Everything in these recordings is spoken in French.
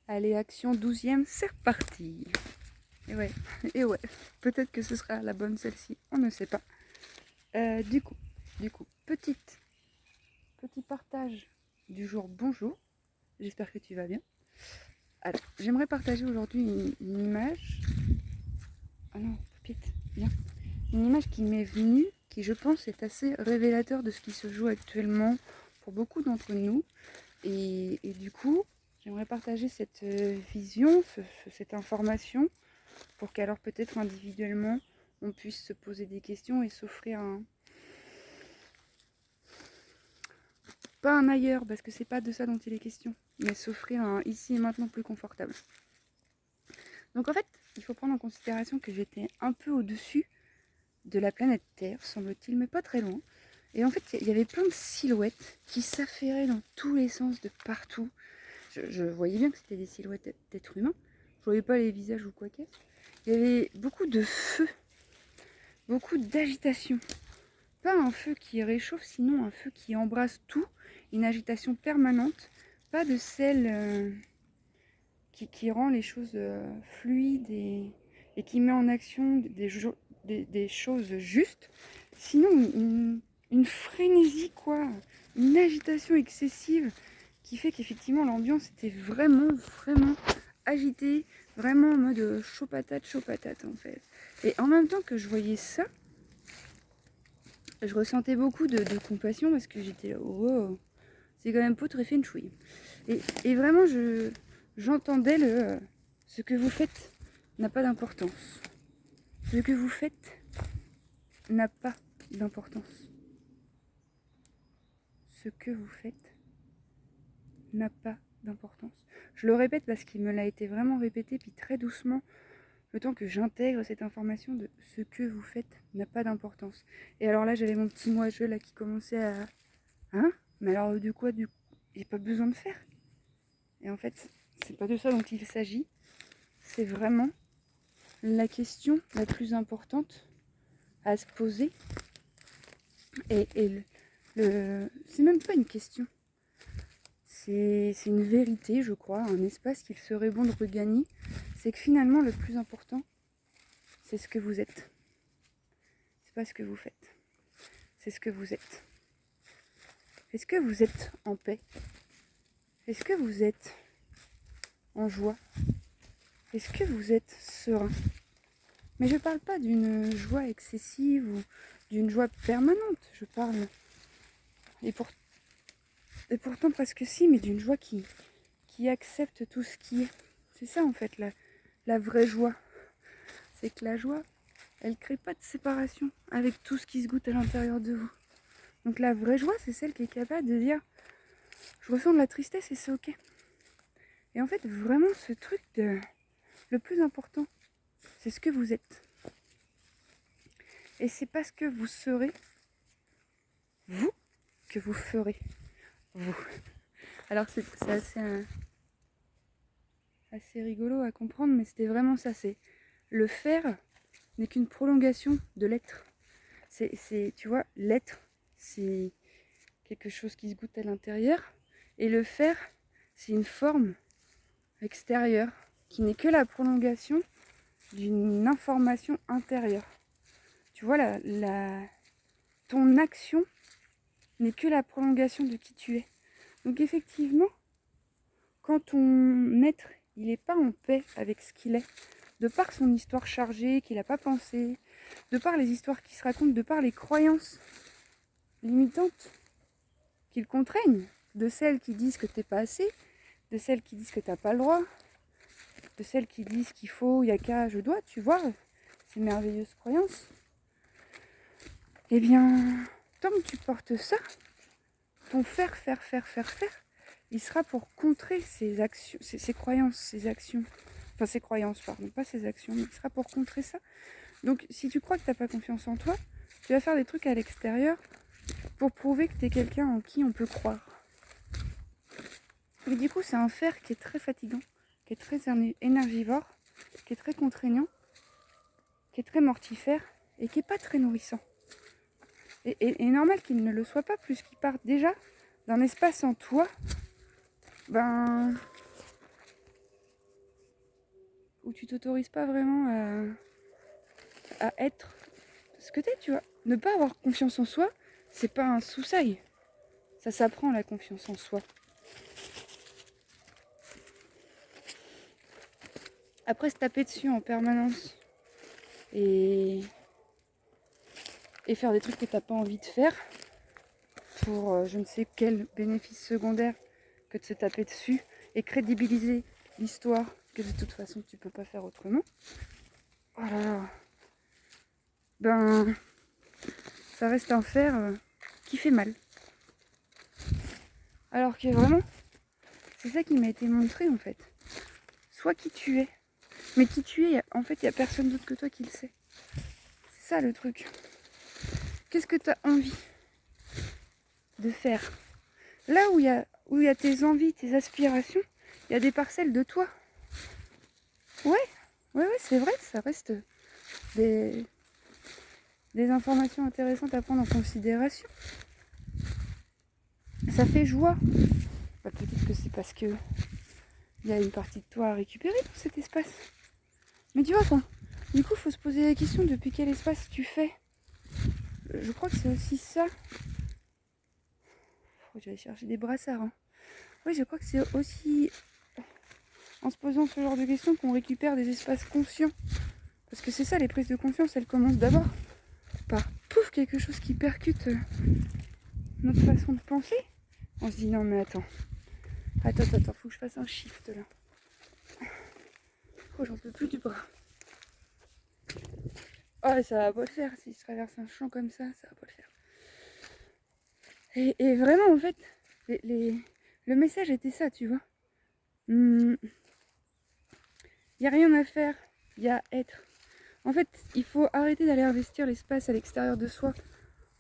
Allez, action 12e, c'est reparti. Et ouais, peut-être que ce sera la bonne celle-ci, on ne sait pas. Du coup, petit partage du jour, bonjour, j'espère que tu vas bien. Alors, j'aimerais partager aujourd'hui une image. Ah non, Pépite, viens. Une image qui m'est venue, qui je pense est assez révélateur de ce qui se joue actuellement pour beaucoup d'entre nous. Et du coup, j'aimerais partager cette vision, cette information, pour qu'alors peut-être individuellement, on puisse se poser des questions et s'offrir pas un ailleurs, parce que c'est pas de ça dont il est question, mais s'offrir un ici et maintenant plus confortable. Donc en fait, il faut prendre en considération que j'étais un peu au-dessus de la planète Terre, semble-t-il, mais pas très loin. Et en fait, il y avait plein de silhouettes qui s'affairaient dans tous les sens de partout. Je voyais bien que c'était des silhouettes d'êtres humains. Je voyais pas les visages ou quoi qu'est-ce. Il y avait beaucoup de feu, beaucoup d'agitation. Pas un feu qui réchauffe, sinon un feu qui embrasse tout, une agitation permanente, pas de celle qui rend les choses fluides et qui met en action des choses justes, sinon une frénésie, quoi, une agitation excessive qui fait qu'effectivement l'ambiance était vraiment agitée, vraiment en mode chaud patate en fait. Et en même temps que je voyais ça, je ressentais beaucoup de compassion parce que j'étais là, oh, c'est quand même pas très feng shui. Et vraiment, j'entendais ce que vous faites n'a pas d'importance. Ce que vous faites n'a pas d'importance. Ce que vous faites n'a pas d'importance. Je le répète parce qu'il me l'a été vraiment répété, puis très doucement, le temps que j'intègre cette information de ce que vous faites n'a pas d'importance. Et alors là, j'avais mon petit moi-je là qui commençait à... Hein? Mais alors du quoi, j'ai pas besoin de faire. Et en fait, c'est pas de ça dont il s'agit. C'est vraiment la question la plus importante à se poser. Et c'est même pas une question. C'est une vérité, je crois, un espace qu'il serait bon de regagner. C'est que finalement, le plus important, c'est ce que vous êtes. C'est pas ce que vous faites. C'est ce que vous êtes. Est-ce que vous êtes en paix? Est-ce que vous êtes en joie? Est-ce que vous êtes serein? Mais je parle pas d'une joie excessive ou d'une joie permanente. Je parle, et pourtant presque si, mais d'une joie qui accepte tout ce qui est. C'est ça en fait la vraie joie. C'est que la joie, elle crée pas de séparation avec tout ce qui se goûte à l'intérieur de vous. Donc la vraie joie, c'est celle qui est capable de dire je ressens de la tristesse et c'est ok. Et en fait, vraiment, ce truc le plus important, c'est ce que vous êtes. Et c'est parce que vous serez vous que vous ferez vous. Alors c'est assez rigolo à comprendre, mais c'était vraiment ça. C'est le faire n'est qu'une prolongation de l'être. Tu vois, l'être, c'est quelque chose qui se goûte à l'intérieur, et le faire, c'est une forme extérieure qui n'est que la prolongation d'une information intérieure. Tu vois, ton action n'est que la prolongation de qui tu es. Donc effectivement, quand ton être, il n'est pas en paix avec ce qu'il est, de par son histoire chargée, qu'il n'a pas pensé, de par les histoires qui se racontent, de par les croyances limitantes qui le contraignent, de celles qui disent que t'es pas assez, de celles qui disent que t'as pas le droit, de celles qui disent qu'il faut, il y a qu'à, je dois, tu vois, ces merveilleuses croyances. Eh bien, tant que tu portes ça, ton faire, il sera pour contrer ces actions, ces croyances, ces actions. Enfin, ces croyances, pardon, pas ces actions, mais il sera pour contrer ça. Donc, si tu crois que t'as pas confiance en toi, tu vas faire des trucs à l'extérieur pour prouver que t'es quelqu'un en qui on peut croire. Et du coup, c'est un faire qui est très fatigant, qui est très énergivore, qui est très contraignant, qui est très mortifère et qui est pas très nourrissant. Et normal qu'il ne le soit pas, plus qu'il part déjà d'un espace en toi, tu t'autorises pas vraiment à être ce que t'es, tu vois. Ne pas avoir confiance en soi, c'est pas un sous-sail. Ça s'apprend la confiance en soi. Après se taper dessus en permanence et faire des trucs que t'as pas envie de faire pour je ne sais quel bénéfice secondaire que de se taper dessus et crédibiliser l'histoire que de toute façon tu peux pas faire autrement. Oh là là. Ben, ça reste un faire qui fait mal. Alors que vraiment, c'est ça qui m'a été montré en fait. Sois qui tu es. Mais qui tu es, en fait, il n'y a personne d'autre que toi qui le sait. C'est ça le truc. Qu'est-ce que tu as envie de faire? Là où il y a tes envies, tes aspirations, il y a des parcelles de toi. Ouais, c'est vrai, ça reste des informations intéressantes à prendre en considération. Ça fait joie. Bah, peut-être que c'est parce que il y a une partie de toi à récupérer dans cet espace. Mais tu vois, du coup, il faut se poser la question depuis quel espace tu fais. Je crois que c'est aussi ça. Faut que j'aille chercher des brassards. Hein. Oui, je crois que c'est aussi en se posant ce genre de questions qu'on récupère des espaces conscients. Parce que c'est ça, les prises de conscience, elles commencent d'abord par pouf, quelque chose qui percute notre façon de penser. On se dit non mais attends, faut que je fasse un shift là. Oh, j'en peux plus du bras. Oh, ça va pas le faire, si je traverse un champ comme ça va pas le faire. Et vraiment, en fait, le message était ça, tu vois. Il n'y a rien à faire, il y a être. En fait, il faut arrêter d'aller investir l'espace à l'extérieur de soi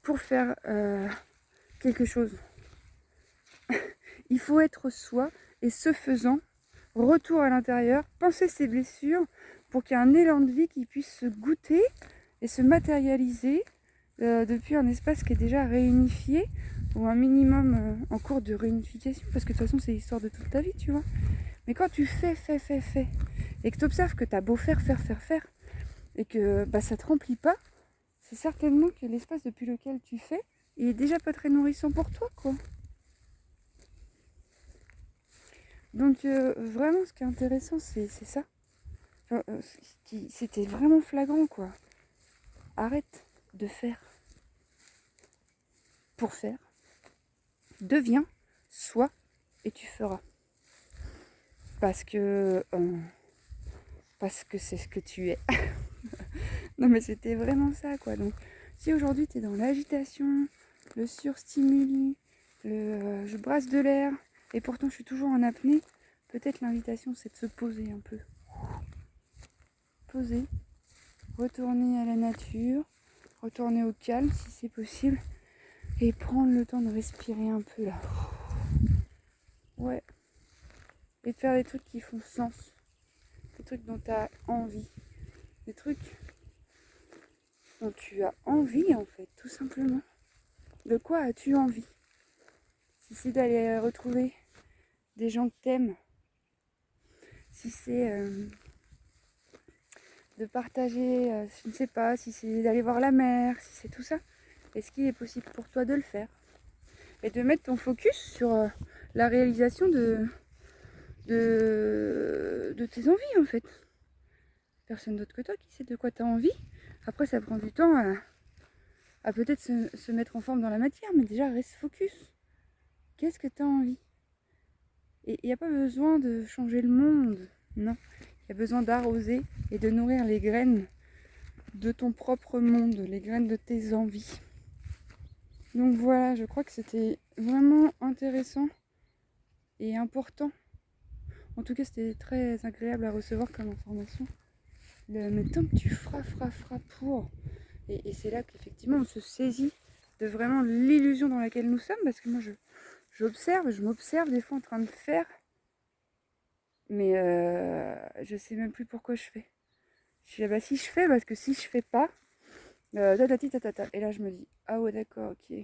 pour faire quelque chose. Il faut être soi et ce faisant, retour à l'intérieur, penser ses blessures pour qu'il y ait un élan de vie qui puisse se goûter et se matérialiser depuis un espace qui est déjà réunifié ou un minimum en cours de réunification, parce que de toute façon c'est l'histoire de toute ta vie, tu vois. Mais quand tu fais, et que tu observes que tu as beau faire, et que ça te remplit pas, c'est certainement que l'espace depuis lequel tu fais, il est déjà pas très nourrissant pour toi, quoi. Donc vraiment ce qui est intéressant c'est ça. C'était vraiment flagrant, quoi. Arrête de faire pour faire. Deviens, sois et tu feras. Parce que c'est ce que tu es. Non mais c'était vraiment ça, quoi. Donc si aujourd'hui tu es dans l'agitation, le surstimuli, je brasse de l'air et pourtant je suis toujours en apnée, peut-être l'invitation c'est de se poser un peu. Poser, retourner à la nature, retourner au calme si c'est possible et prendre le temps de respirer un peu là. Ouais. Et de faire des trucs qui font sens, des trucs dont tu as envie, des trucs dont tu as envie en fait, tout simplement. De quoi as-tu envie? Si c'est d'aller retrouver des gens que t'aimes, si c'est de partager, je ne sais pas, si c'est d'aller voir la mer, si c'est tout ça, est-ce qu'il est possible pour toi de le faire? Et de mettre ton focus sur la réalisation de tes envies en fait. Personne d'autre que toi qui sait de quoi tu as envie. Après ça prend du temps à peut-être se mettre en forme dans la matière, mais déjà reste focus. Qu'est-ce que tu as envie? Et il n'y a pas besoin de changer le monde, non. Il y a besoin d'arroser et de nourrir les graines de ton propre monde, les graines de tes envies. Donc voilà, je crois que c'était vraiment intéressant et important. En tout cas, c'était très agréable à recevoir comme information. Mais tant que tu feras pour. Et c'est là qu'effectivement on se saisit de vraiment l'illusion dans laquelle nous sommes, parce que moi je m'observe des fois en train de faire, mais je sais même plus pourquoi je fais. Je suis là, si je fais, parce que si je fais pas, tatata. Et là je me dis, ah ouais d'accord, ok.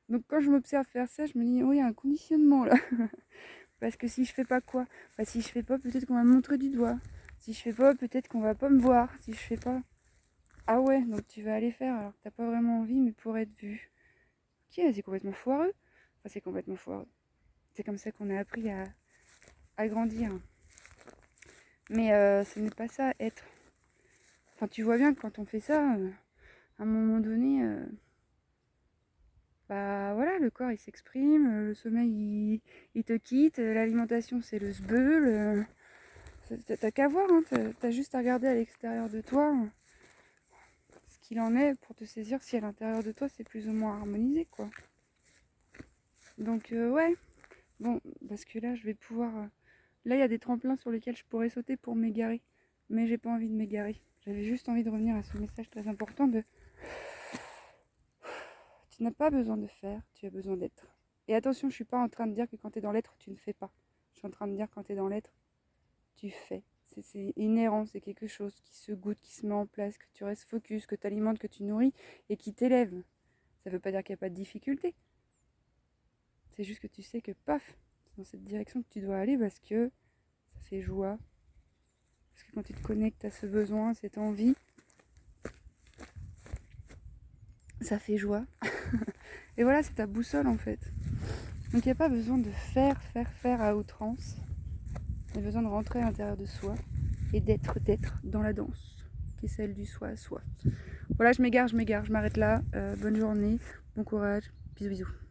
Donc quand je m'observe faire ça, je me dis, oh il y a un conditionnement là. Parce que si je fais pas quoi? Si je fais pas, peut-être qu'on va me montrer du doigt. Si je fais pas, peut-être qu'on va pas me voir. Si je fais pas... Ah ouais, donc tu vas aller faire alors que t'as pas vraiment envie, mais pour être vu. Ok, c'est complètement foireux. Enfin, c'est complètement foireux. C'est comme ça qu'on a appris à grandir. Mais ce n'est pas ça, être. Enfin, tu vois bien que quand on fait ça, à un moment donné, bah voilà, le corps il s'exprime, le sommeil il te quitte, l'alimentation c'est le sbeul. T'as qu'à voir, hein, t'as juste à regarder à l'extérieur de toi ce qu'il en est pour te saisir si à l'intérieur de toi c'est plus ou moins harmonisé, quoi. Donc ouais, bon, parce que là je vais pouvoir... Là il y a des tremplins sur lesquels je pourrais sauter pour m'égarer, mais j'ai pas envie de m'égarer. J'avais juste envie de revenir à ce message très important de... Tu n'as pas besoin de faire, tu as besoin d'être. Et attention, je suis pas en train de dire que quand tu es dans l'être, tu ne fais pas. Je suis en train de dire que quand tu es dans l'être, tu fais. C'est inhérent, c'est quelque chose qui se goûte, qui se met en place, que tu restes focus, que tu alimentes, que tu nourris et qui t'élève. Ça ne veut pas dire qu'il n'y a pas de difficulté. C'est juste que tu sais que paf, c'est dans cette direction que tu dois aller parce que ça fait joie. Parce que quand tu te connectes à ce besoin, cette envie, ça fait joie. Et voilà, c'est ta boussole en fait. Donc il n'y a pas besoin de faire à outrance. Il y a besoin de rentrer à l'intérieur de soi et d'être dans la danse, qui est celle du soi à soi. Voilà, je m'égare, je m'arrête là. Bonne journée, bon courage, bisous bisous.